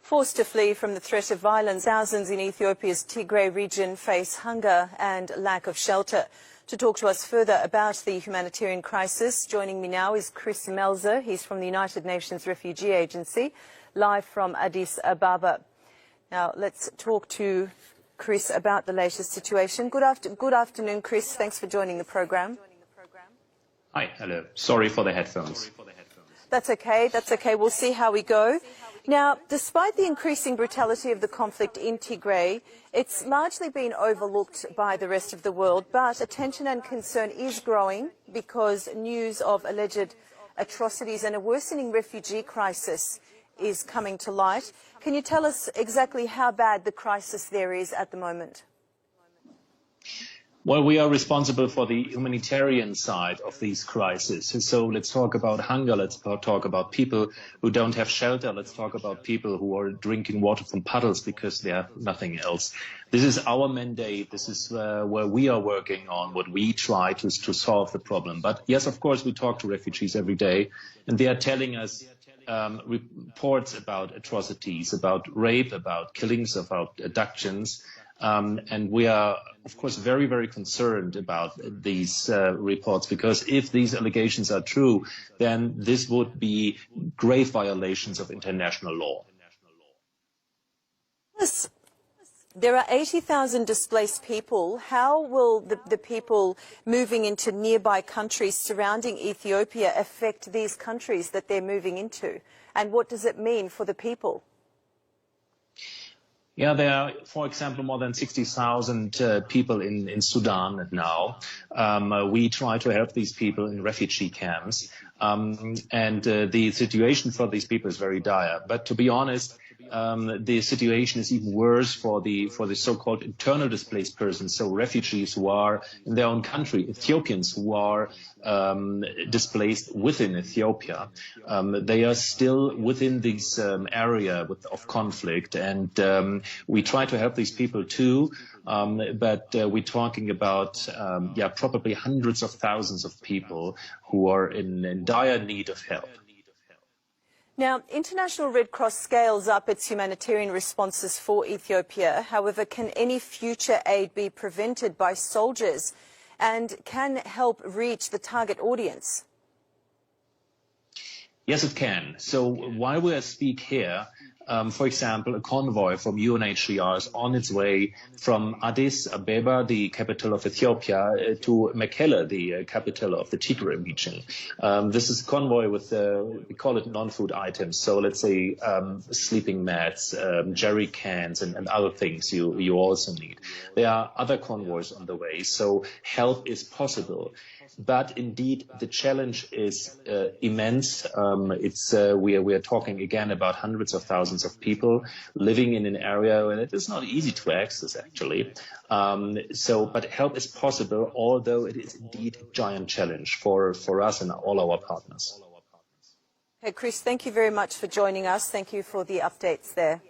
Forced to flee from the threat of violence, thousands in Ethiopia's Tigray region face hunger and lack of shelter. To talk to us further about the humanitarian crisis, joining me now is Chris Melzer. He's from the United Nations Refugee Agency, live from Addis Ababa. Now, let's talk to Chris about the latest situation. Good afternoon, Chris. Thanks for joining the program. Hi, hello. Sorry for the headphones. That's okay. We'll see how we go. Now, despite the increasing brutality of the conflict in Tigray, it's largely been overlooked by the rest of the world, but attention and concern is growing because news of alleged atrocities and a worsening refugee crisis is coming to light. Can you tell us exactly how bad the crisis there is at the moment? Well, we are responsible for the humanitarian side of these crises. So let's talk about hunger. Let's talk about people who don't have shelter. Let's talk about people who are drinking water from puddles because they have nothing else. This is our mandate. This is where we are working on what we try to solve the problem. But yes, of course, we talk to refugees every day, and they are telling us reports about atrocities, about rape, about killings, about abductions. And we are, of course, very, very concerned about these reports, because if these allegations are true, then this would be grave violations of international law. Yes. There are 80,000 displaced people. How will the people moving into nearby countries surrounding Ethiopia affect these countries that they're moving into? And what does it mean for the people? Yeah, there are, for example, more than 60,000 people in Sudan now. We try to help these people in refugee camps. And the situation for these people is very dire. But to be honest, the situation is even worse for the so-called internal displaced persons, so refugees who are in their own country, Ethiopians who are displaced within Ethiopia. They are still within this area of conflict, and we try to help these people too, but we're talking about probably hundreds of thousands of people who are in dire need of help. Now, International Red Cross scales up its humanitarian responses for Ethiopia. However, can any future aid be prevented by soldiers and can help reach the target audience? Yes, it can. So while we speak here, for example, a convoy from UNHCR is on its way from Addis Ababa, the capital of Ethiopia, to Mekelle, the capital of the Tigray region. This is a convoy with, we call it non-food items. So let's say sleeping mats, jerry cans, and other things you also need. There are other convoys on the way, so help is possible. But indeed, the challenge is immense. We are talking again about hundreds of thousands of people living in an area where it is not easy to access, actually. But help is possible, although it is indeed a giant challenge for us and all our partners. Hey, Chris, thank you very much for joining us. Thank you for the updates there.